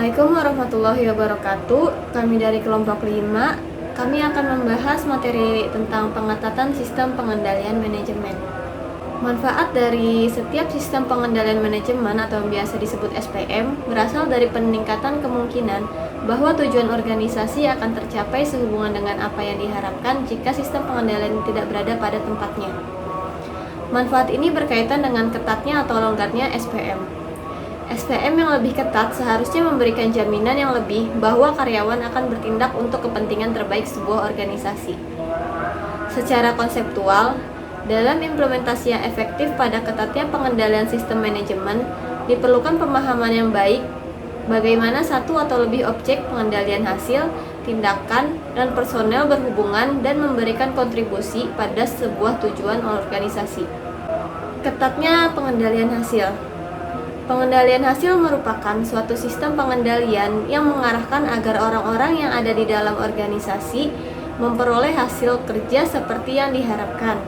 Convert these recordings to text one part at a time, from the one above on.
Assalamualaikum warahmatullahi wabarakatuh. Kami dari kelompok 5, kami akan membahas materi tentang pengetatan sistem pengendalian manajemen. Manfaat dari setiap sistem pengendalian manajemen atau biasa disebut SPM berasal dari peningkatan kemungkinan bahwa tujuan organisasi akan tercapai sehubungan dengan apa yang diharapkan jika sistem pengendalian tidak berada pada tempatnya. Manfaat ini berkaitan dengan ketatnya atau longgarnya SPM. SPM yang lebih ketat seharusnya memberikan jaminan yang lebih bahwa karyawan akan bertindak untuk kepentingan terbaik sebuah organisasi. Secara konseptual, dalam implementasi yang efektif pada ketatnya pengendalian sistem manajemen, diperlukan pemahaman yang baik bagaimana satu atau lebih objek pengendalian hasil, tindakan, dan personel berhubungan dan memberikan kontribusi pada sebuah tujuan organisasi. Ketatnya pengendalian hasil. Pengendalian hasil merupakan suatu sistem pengendalian yang mengarahkan agar orang-orang yang ada di dalam organisasi memperoleh hasil kerja seperti yang diharapkan.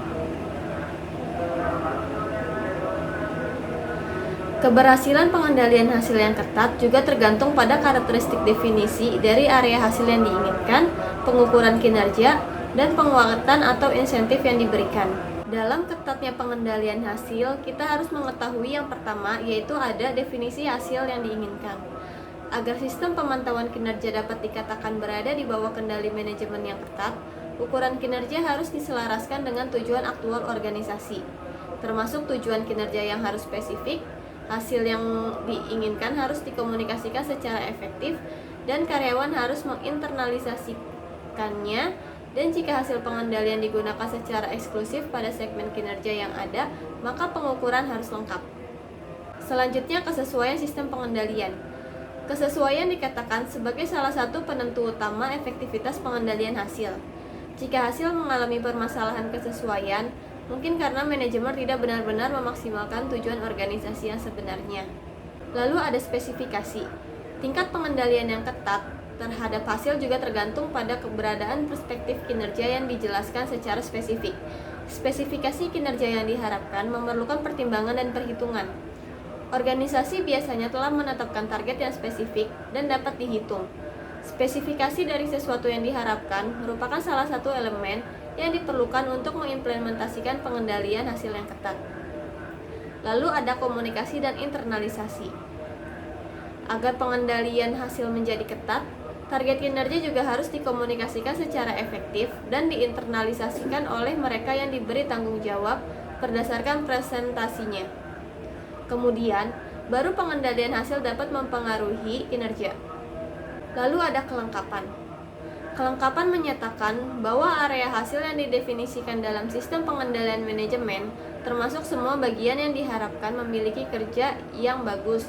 Keberhasilan pengendalian hasil yang ketat juga tergantung pada karakteristik definisi dari area hasil yang diinginkan, pengukuran kinerja, dan penguatan atau insentif yang diberikan. Dalam ketatnya pengendalian hasil, kita harus mengetahui yang pertama, yaitu ada definisi hasil yang diinginkan. Agar sistem pemantauan kinerja dapat dikatakan berada di bawah kendali manajemen yang ketat, ukuran kinerja harus diselaraskan dengan tujuan aktual organisasi, termasuk tujuan kinerja yang harus spesifik, hasil yang diinginkan harus dikomunikasikan secara efektif, dan karyawan harus menginternalisasikannya. Dan jika hasil pengendalian digunakan secara eksklusif pada segmen kinerja yang ada, maka pengukuran harus lengkap. Selanjutnya, kesesuaian sistem pengendalian. Kesesuaian dikatakan sebagai salah satu penentu utama efektivitas pengendalian hasil. Jika hasil mengalami permasalahan kesesuaian, mungkin karena manajemen tidak benar-benar memaksimalkan tujuan organisasi yang sebenarnya. Lalu ada spesifikasi. Tingkat pengendalian yang ketat terhadap hasil juga tergantung pada keberadaan perspektif kinerja yang dijelaskan secara spesifik. Spesifikasi kinerja yang diharapkan memerlukan pertimbangan dan perhitungan. Organisasi biasanya telah menetapkan target yang spesifik dan dapat dihitung. Spesifikasi dari sesuatu yang diharapkan merupakan salah satu elemen yang diperlukan untuk mengimplementasikan pengendalian hasil yang ketat. Lalu ada komunikasi dan internalisasi. Agar pengendalian hasil menjadi ketat, target kinerja juga harus dikomunikasikan secara efektif dan diinternalisasikan oleh mereka yang diberi tanggung jawab berdasarkan presentasinya. Kemudian, baru pengendalian hasil dapat mempengaruhi kinerja. Lalu ada kelengkapan. Kelengkapan menyatakan bahwa area hasil yang didefinisikan dalam sistem pengendalian manajemen, termasuk semua bagian yang diharapkan memiliki kerja yang bagus,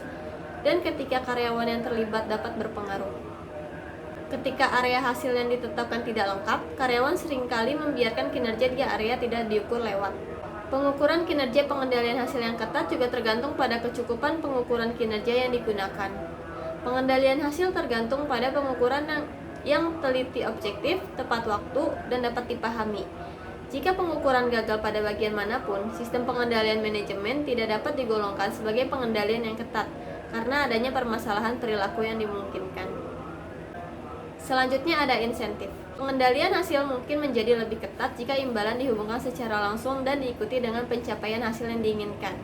dan ketika karyawan yang terlibat dapat berpengaruh. Ketika area hasil yang ditetapkan tidak lengkap, karyawan seringkali membiarkan kinerja di area tidak diukur lewat. Pengukuran kinerja pengendalian hasil yang ketat juga tergantung pada kecukupan pengukuran kinerja yang digunakan. Pengendalian hasil tergantung pada pengukuran yang teliti, objektif, tepat waktu, dan dapat dipahami. Jika pengukuran gagal pada bagian manapun, sistem pengendalian manajemen tidak dapat digolongkan sebagai pengendalian yang ketat karena adanya permasalahan perilaku yang dimungkinkan. Selanjutnya ada insentif. Pengendalian hasil mungkin menjadi lebih ketat jika imbalan dihubungkan secara langsung dan diikuti dengan pencapaian hasil yang diinginkan.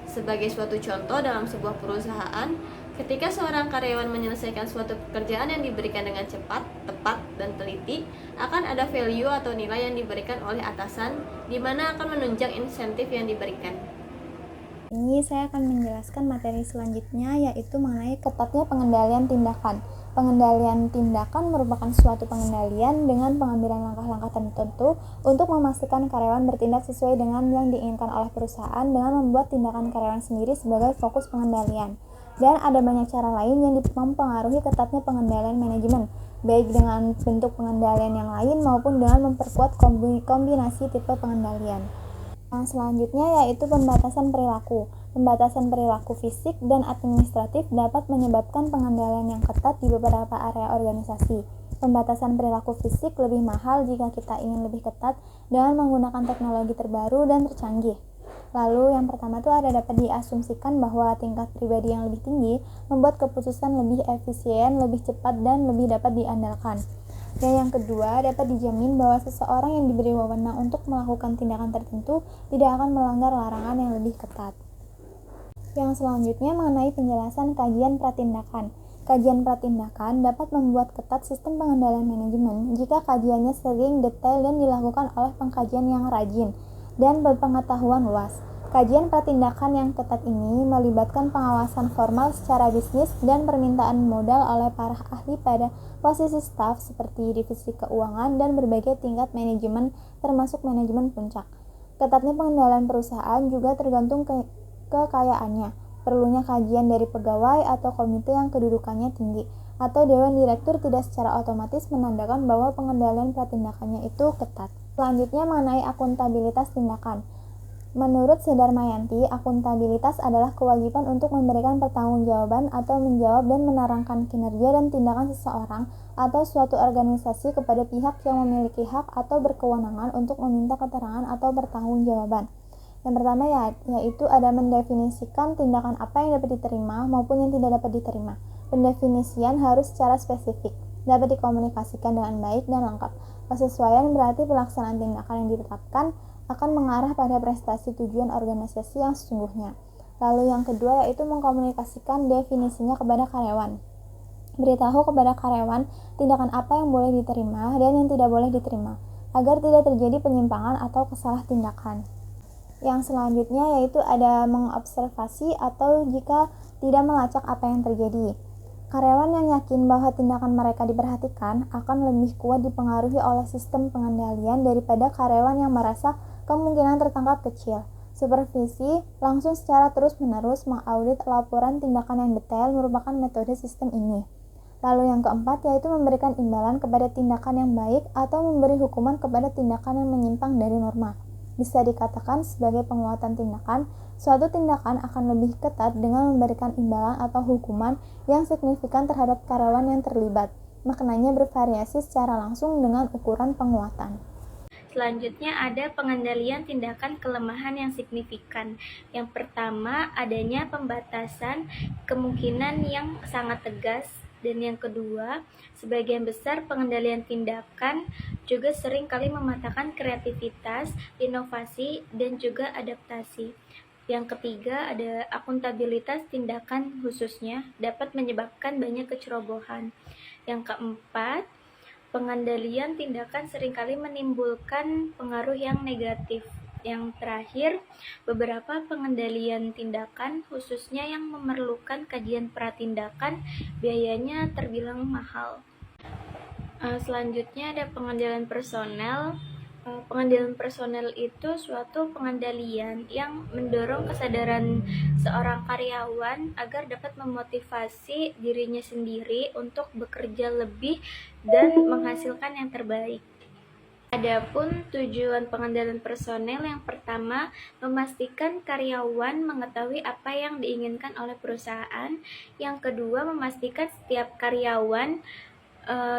Sebagai suatu contoh, dalam sebuah perusahaan, ketika seorang karyawan menyelesaikan suatu pekerjaan yang diberikan dengan cepat, tepat, dan teliti, akan ada value atau nilai yang diberikan oleh atasan, di mana akan menunjang insentif yang diberikan. Ini saya akan menjelaskan materi selanjutnya, yaitu mengenai ketatnya pengendalian tindakan. Pengendalian tindakan merupakan suatu pengendalian dengan pengambilan langkah-langkah tertentu untuk memastikan karyawan bertindak sesuai dengan yang diinginkan oleh perusahaan dengan membuat tindakan karyawan sendiri sebagai fokus pengendalian. Dan ada banyak cara lain yang mempengaruhi ketatnya pengendalian manajemen, baik dengan bentuk pengendalian yang lain maupun dengan memperkuat kombinasi tipe pengendalian. Selanjutnya yaitu pembatasan perilaku. Pembatasan perilaku fisik dan administratif dapat menyebabkan pengendalian yang ketat di beberapa area organisasi. Pembatasan perilaku fisik lebih mahal jika kita ingin lebih ketat dengan menggunakan teknologi terbaru dan tercanggih. Lalu yang pertama tuh ada dapat diasumsikan bahwa tingkat pribadi yang lebih tinggi membuat keputusan lebih efisien, lebih cepat, dan lebih dapat diandalkan. Dan yang kedua, dapat dijamin bahwa seseorang yang diberi wewenang untuk melakukan tindakan tertentu tidak akan melanggar larangan yang lebih ketat. Yang selanjutnya mengenai penjelasan kajian pratindakan. Kajian pratindakan dapat membuat ketat sistem pengendalian manajemen jika kajiannya sering, detail, dan dilakukan oleh pengkajian yang rajin dan berpengetahuan luas. Kajian pratindakan yang ketat ini melibatkan pengawasan formal secara bisnis dan permintaan modal oleh para ahli pada posisi staf seperti divisi keuangan dan berbagai tingkat manajemen termasuk manajemen puncak. Ketatnya pengendalian perusahaan juga tergantung kekayaannya, perlunya kajian dari pegawai atau komite yang kedudukannya tinggi, atau dewan direktur tidak secara otomatis menandakan bahwa pengendalian pratindakannya itu ketat. Selanjutnya mengenai akuntabilitas tindakan. Menurut Sudarmayanti, akuntabilitas adalah kewajiban untuk memberikan pertanggungjawaban atau menjawab dan menerangkan kinerja dan tindakan seseorang atau suatu organisasi kepada pihak yang memiliki hak atau berkewenangan untuk meminta keterangan atau pertanggungjawaban. Yang pertama yaitu ada mendefinisikan tindakan apa yang dapat diterima maupun yang tidak dapat diterima. Pendefinisian harus secara spesifik, dapat dikomunikasikan dengan baik dan lengkap. Kesesuaian berarti pelaksanaan tindakan yang ditetapkan akan mengarah pada prestasi tujuan organisasi yang sesungguhnya. Lalu yang kedua yaitu mengkomunikasikan definisinya kepada karyawan. Beritahu kepada karyawan tindakan apa yang boleh diterima dan yang tidak boleh diterima, agar tidak terjadi penyimpangan atau kesalah tindakan. Yang selanjutnya yaitu ada mengobservasi atau jika tidak melacak apa yang terjadi. Karyawan yang yakin bahwa tindakan mereka diperhatikan akan lebih kuat dipengaruhi oleh sistem pengendalian daripada karyawan yang merasa kemungkinan tertangkap kecil. Supervisi langsung secara terus-menerus mengaudit laporan tindakan yang detail merupakan metode sistem ini. Lalu yang keempat yaitu memberikan imbalan kepada tindakan yang baik atau memberi hukuman kepada tindakan yang menyimpang dari norma. Bisa dikatakan sebagai penguatan tindakan, suatu tindakan akan lebih ketat dengan memberikan imbalan atau hukuman yang signifikan terhadap karyawan yang terlibat. Maknanya bervariasi secara langsung dengan ukuran penguatan. Selanjutnya ada pengendalian tindakan kelemahan yang signifikan. Yang pertama, adanya pembatasan kemungkinan yang sangat tegas. Dan yang kedua, sebagian besar pengendalian tindakan juga sering kali mematahkan kreativitas, inovasi, dan juga adaptasi. Yang ketiga, ada akuntabilitas tindakan khususnya dapat menyebabkan banyak kecerobohan. Yang keempat, pengendalian tindakan seringkali menimbulkan pengaruh yang negatif. Yang terakhir, beberapa pengendalian tindakan khususnya yang memerlukan kajian pratindakan biayanya terbilang mahal. Selanjutnya ada pengendalian personel. Pengendalian personel itu suatu pengendalian yang mendorong kesadaran seorang karyawan agar dapat memotivasi dirinya sendiri untuk bekerja lebih dan menghasilkan yang terbaik. Adapun tujuan pengendalian personel yang pertama, memastikan karyawan mengetahui apa yang diinginkan oleh perusahaan. Yang kedua, memastikan setiap karyawan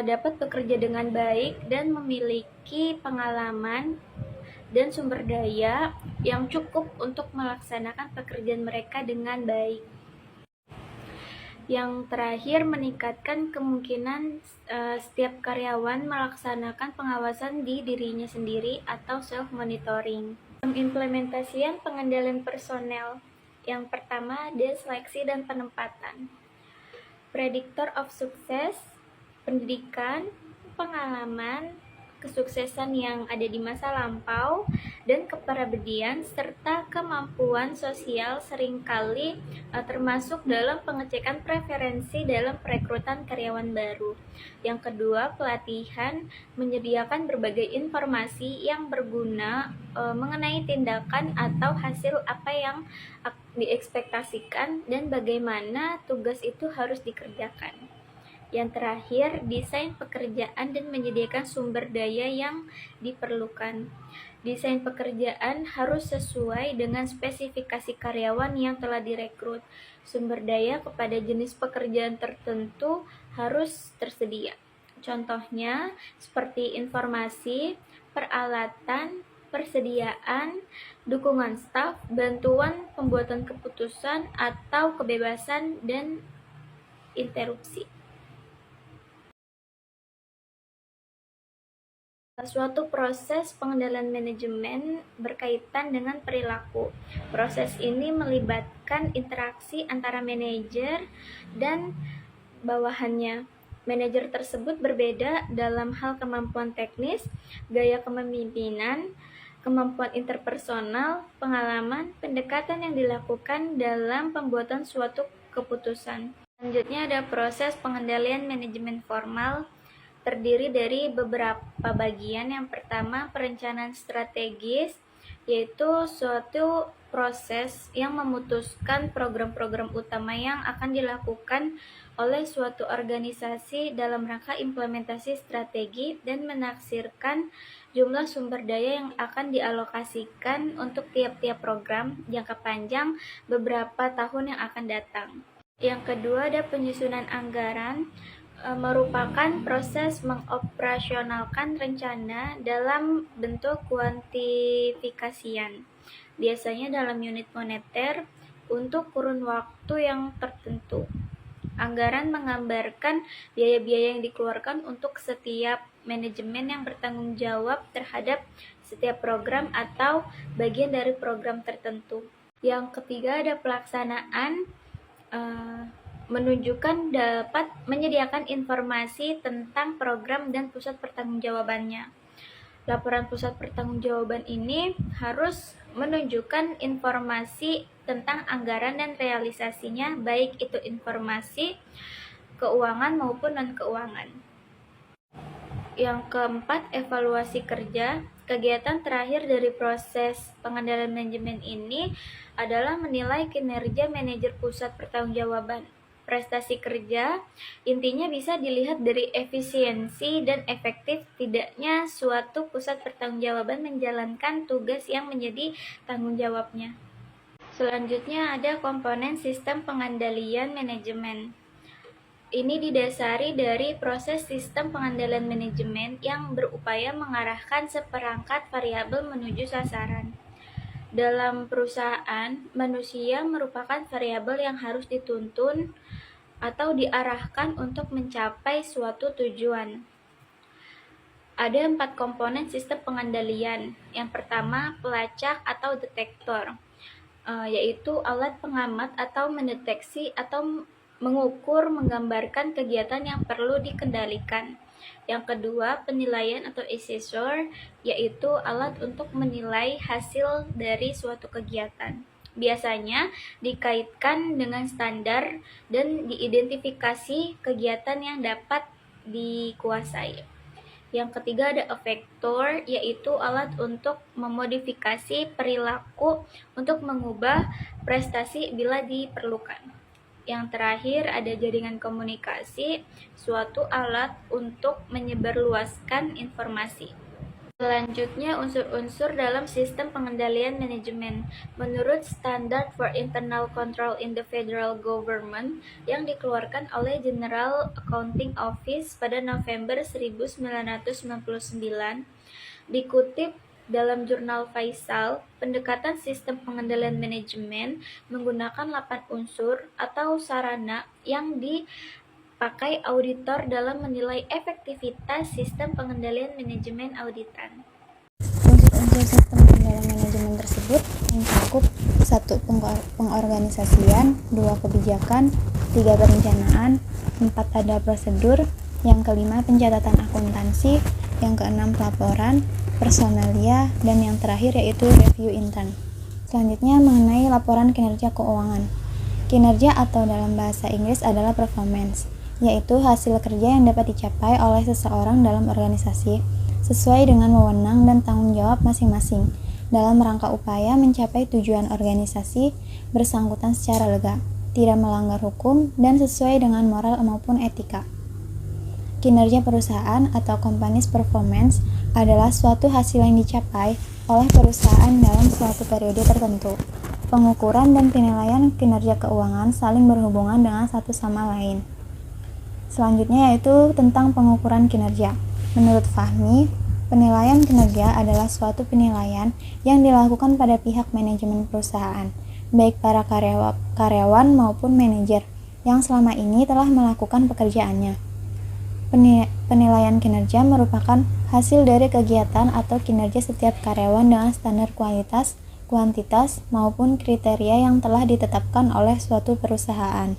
dapat bekerja dengan baik dan memiliki pengalaman dan sumber daya yang cukup untuk melaksanakan pekerjaan mereka dengan baik. Yang terakhir, meningkatkan kemungkinan setiap karyawan melaksanakan pengawasan di dirinya sendiri atau self-monitoring. Pengimplementasian pengendalian personel. Yang pertama, seleksi dan penempatan. Prediktor of sukses, pendidikan, pengalaman, kesuksesan yang ada di masa lampau, dan kepribadian serta kemampuan sosial seringkali termasuk dalam pengecekan preferensi dalam perekrutan karyawan baru. Yang kedua, pelatihan menyediakan berbagai informasi yang berguna mengenai tindakan atau hasil apa yang diekspektasikan dan bagaimana tugas itu harus dikerjakan. Yang terakhir, desain pekerjaan dan menyediakan sumber daya yang diperlukan. Desain pekerjaan harus sesuai dengan spesifikasi karyawan yang telah direkrut. Sumber daya kepada jenis pekerjaan tertentu harus tersedia. Contohnya seperti informasi, peralatan, persediaan, dukungan staf, bantuan pembuatan keputusan, atau kebebasan dan interupsi. Suatu proses pengendalian manajemen berkaitan dengan perilaku. Proses ini melibatkan interaksi antara manajer dan bawahannya. Manajer tersebut berbeda dalam hal kemampuan teknis, gaya kepemimpinan, kemampuan interpersonal, pengalaman, pendekatan yang dilakukan dalam pembuatan suatu keputusan. Selanjutnya ada proses pengendalian manajemen formal, terdiri dari beberapa bagian. Yang pertama, perencanaan strategis, yaitu suatu proses yang memutuskan program-program utama yang akan dilakukan oleh suatu organisasi dalam rangka implementasi strategi dan menaksirkan jumlah sumber daya yang akan dialokasikan untuk tiap-tiap program jangka panjang beberapa tahun yang akan datang. Yang kedua, ada penyusunan anggaran, merupakan proses mengoperasionalkan rencana dalam bentuk kuantifikasian, biasanya dalam unit moneter untuk kurun waktu yang tertentu. Anggaran menggambarkan biaya-biaya yang dikeluarkan untuk setiap manajemen yang bertanggung jawab terhadap setiap program atau bagian dari program tertentu. Yang ketiga, ada pelaksanaan, menunjukkan dapat menyediakan informasi tentang program dan pusat pertanggungjawabannya. Laporan pusat pertanggungjawaban ini harus menunjukkan informasi tentang anggaran dan realisasinya, baik itu informasi keuangan maupun non-keuangan. Yang keempat, evaluasi kerja. Kegiatan terakhir dari proses pengendalian manajemen ini adalah menilai kinerja manajer pusat pertanggungjawaban. Prestasi kerja intinya bisa dilihat dari efisiensi dan efektif tidaknya suatu pusat pertanggungjawaban menjalankan tugas yang menjadi tanggung jawabnya. Selanjutnya ada komponen sistem pengendalian manajemen. Ini didasari dari proses sistem pengendalian manajemen yang berupaya mengarahkan seperangkat variabel menuju sasaran. Dalam perusahaan, manusia merupakan variabel yang harus dituntun atau diarahkan untuk mencapai suatu tujuan. Ada 4 komponen sistem pengendalian. Yang pertama, pelacak atau detektor, yaitu alat pengamat atau mendeteksi atau mengukur, menggambarkan kegiatan yang perlu dikendalikan. Yang kedua, penilaian atau assessor, yaitu alat untuk menilai hasil dari suatu kegiatan. Biasanya dikaitkan dengan standar dan diidentifikasi kegiatan yang dapat dikuasai. Yang ketiga, ada effector, yaitu alat untuk memodifikasi perilaku untuk mengubah prestasi bila diperlukan. Yang terakhir, ada jaringan komunikasi, suatu alat untuk menyebarluaskan informasi. Selanjutnya, unsur-unsur dalam sistem pengendalian manajemen. Menurut Standard for Internal Control in the Federal Government yang dikeluarkan oleh General Accounting Office pada November 1999, dikutip dalam jurnal Faisal, pendekatan sistem pengendalian manajemen menggunakan 8 unsur atau sarana yang dipakai auditor dalam menilai efektivitas sistem pengendalian manajemen auditan. Unsur-unsur sistem pengendalian manajemen tersebut mencakup 1. Pengorganisasian, 2. Kebijakan, 3. Perencanaan, 4. Ada prosedur, yang kelima pencatatan akuntansi, yang keenam pelaporan, personalia, dan yang terakhir yaitu review intern. Selanjutnya mengenai laporan kinerja keuangan. Kinerja atau dalam bahasa Inggris adalah performance, yaitu hasil kerja yang dapat dicapai oleh seseorang dalam organisasi sesuai dengan wewenang dan tanggung jawab masing-masing dalam rangka upaya mencapai tujuan organisasi bersangkutan secara lega, tidak melanggar hukum, dan sesuai dengan moral maupun etika. Kinerja perusahaan atau company's performance adalah suatu hasil yang dicapai oleh perusahaan dalam suatu periode tertentu. Pengukuran dan penilaian kinerja keuangan saling berhubungan dengan satu sama lain. Selanjutnya yaitu tentang pengukuran kinerja. Menurut Fahmi, Penilaian kinerja adalah suatu penilaian yang dilakukan pada pihak manajemen perusahaan, baik para karyawan maupun manajer, yang selama ini telah melakukan pekerjaannya. Penilaian kinerja merupakan hasil dari kegiatan atau kinerja setiap karyawan dengan standar kualitas, kuantitas, maupun kriteria yang telah ditetapkan oleh suatu perusahaan.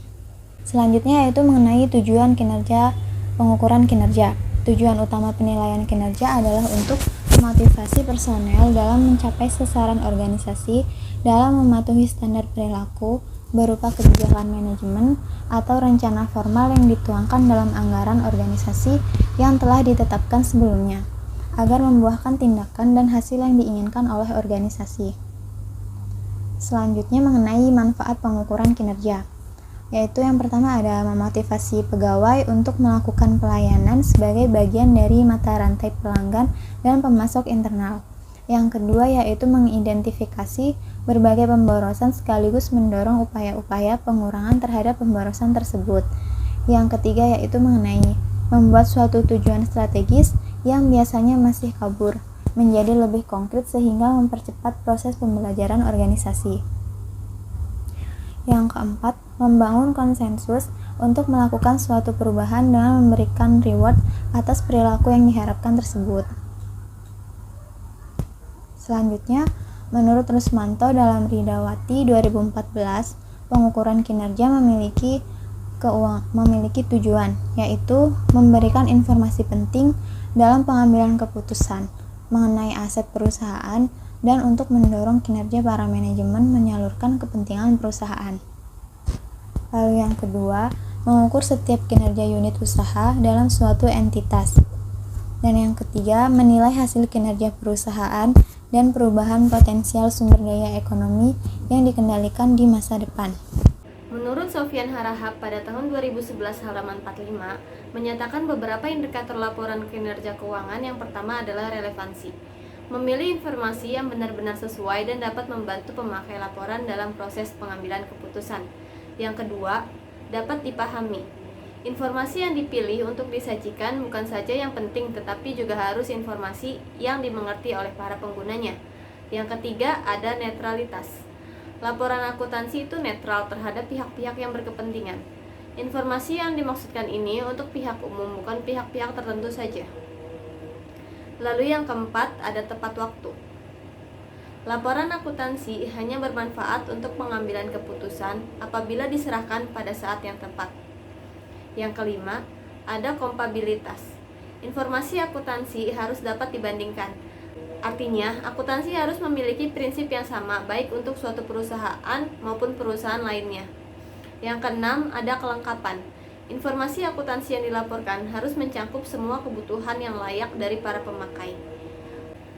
Selanjutnya yaitu mengenai tujuan kinerja, pengukuran kinerja. Tujuan utama penilaian kinerja adalah untuk memotivasi personel dalam mencapai sasaran organisasi dalam mematuhi standar perilaku berupa kebijakan manajemen atau rencana formal yang dituangkan dalam anggaran organisasi yang telah ditetapkan sebelumnya, agar membuahkan tindakan dan hasil yang diinginkan oleh organisasi. Selanjutnya mengenai manfaat pengukuran kinerja, yaitu yang pertama ada memotivasi pegawai untuk melakukan pelayanan sebagai bagian dari mata rantai pelanggan dan pemasok internal. Yang kedua yaitu mengidentifikasi berbagai pemborosan sekaligus mendorong upaya-upaya pengurangan terhadap pemborosan tersebut. Yang ketiga yaitu mengenai membuat suatu tujuan strategis yang biasanya masih kabur menjadi lebih konkret sehingga mempercepat proses pembelajaran organisasi. Yang keempat, membangun konsensus untuk melakukan suatu perubahan dengan memberikan reward atas perilaku yang diharapkan tersebut. Selanjutnya, menurut Rusmanto dalam Ridawati 2014, pengukuran kinerja memiliki tujuan, yaitu memberikan informasi penting dalam pengambilan keputusan mengenai aset perusahaan dan untuk mendorong kinerja para manajemen menyalurkan kepentingan perusahaan. Lalu yang kedua, mengukur setiap kinerja unit usaha dalam suatu entitas. Dan yang ketiga, menilai hasil kinerja perusahaan dan perubahan potensial sumber daya ekonomi yang dikendalikan di masa depan. Menurut Sofyan Harahap pada tahun 2011 halaman 45, menyatakan beberapa indikator laporan kinerja keuangan. Yang pertama adalah relevansi. Memilih informasi yang benar-benar sesuai dan dapat membantu pemakai laporan dalam proses pengambilan keputusan. Yang kedua, dapat dipahami. Informasi yang dipilih untuk disajikan bukan saja yang penting, tetapi juga harus informasi yang dimengerti oleh para penggunanya. Yang ketiga, ada netralitas. Laporan akuntansi itu netral terhadap pihak-pihak yang berkepentingan. Informasi yang dimaksudkan ini untuk pihak umum, bukan pihak-pihak tertentu saja. Lalu yang keempat, ada tepat waktu. Laporan akuntansi hanya bermanfaat untuk pengambilan keputusan apabila diserahkan pada saat yang tepat. Yang kelima, ada kompabilitas. Informasi akuntansi harus dapat dibandingkan. Artinya, akuntansi harus memiliki prinsip yang sama baik untuk suatu perusahaan maupun perusahaan lainnya. Yang keenam, ada kelengkapan. Informasi akuntansi yang dilaporkan harus mencakup semua kebutuhan yang layak dari para pemakai.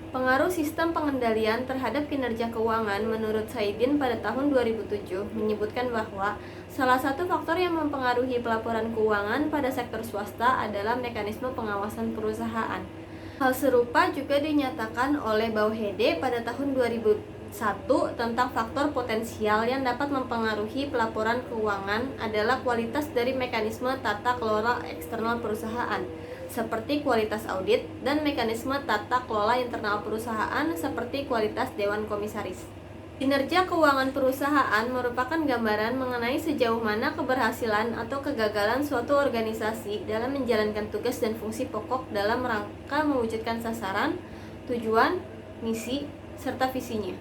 Pengaruh sistem pengendalian terhadap kinerja keuangan menurut Saidin pada tahun 2007 menyebutkan bahwa salah satu faktor yang mempengaruhi pelaporan keuangan pada sektor swasta adalah mekanisme pengawasan perusahaan. Hal serupa juga dinyatakan oleh Bauhede pada tahun 2001 tentang faktor potensial yang dapat mempengaruhi pelaporan keuangan adalah kualitas dari mekanisme tata kelola eksternal perusahaan, seperti kualitas audit, dan mekanisme tata kelola internal perusahaan seperti kualitas dewan komisaris. Kinerja keuangan perusahaan merupakan gambaran mengenai sejauh mana keberhasilan atau kegagalan suatu organisasi dalam menjalankan tugas dan fungsi pokok dalam rangka mewujudkan sasaran, tujuan, misi, serta visinya.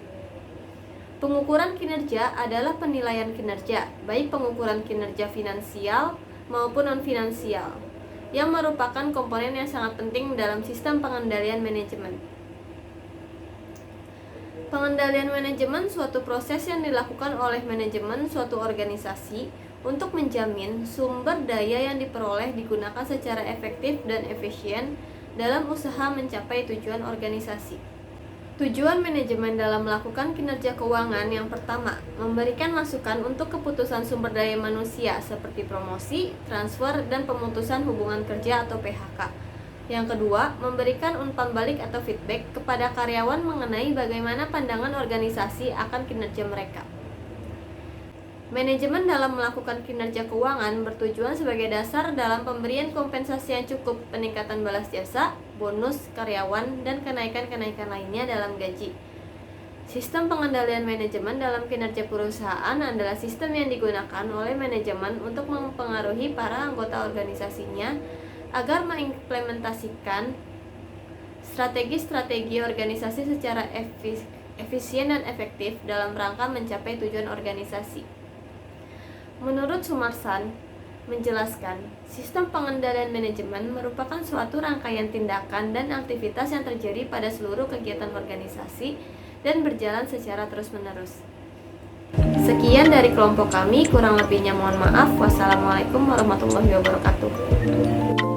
Pengukuran kinerja adalah penilaian kinerja, baik pengukuran kinerja finansial maupun non-finansial, yang merupakan komponen yang sangat penting dalam sistem pengendalian manajemen. Pengendalian manajemen suatu proses yang dilakukan oleh manajemen suatu organisasi untuk menjamin sumber daya yang diperoleh digunakan secara efektif dan efisien dalam usaha mencapai tujuan organisasi. Tujuan manajemen dalam melakukan kinerja keuangan yang pertama, memberikan masukan untuk keputusan sumber daya manusia seperti promosi, transfer, dan pemutusan hubungan kerja atau PHK. Yang kedua, memberikan umpan balik atau feedback kepada karyawan mengenai bagaimana pandangan organisasi akan kinerja mereka. Manajemen dalam melakukan kinerja keuangan bertujuan sebagai dasar dalam pemberian kompensasi yang cukup, peningkatan balas jasa, bonus karyawan, dan kenaikan-kenaikan lainnya dalam gaji. Sistem pengendalian manajemen dalam kinerja perusahaan adalah sistem yang digunakan oleh manajemen untuk mempengaruhi para anggota organisasinya agar mengimplementasikan strategi-strategi organisasi secara efisien dan efektif dalam rangka mencapai tujuan organisasi. Menurut Sumarsan, menjelaskan, sistem pengendalian manajemen merupakan suatu rangkaian tindakan dan aktivitas yang terjadi pada seluruh kegiatan organisasi dan berjalan secara terus-menerus. Sekian dari kelompok kami, kurang lebihnya mohon maaf. Wassalamualaikum warahmatullahi wabarakatuh.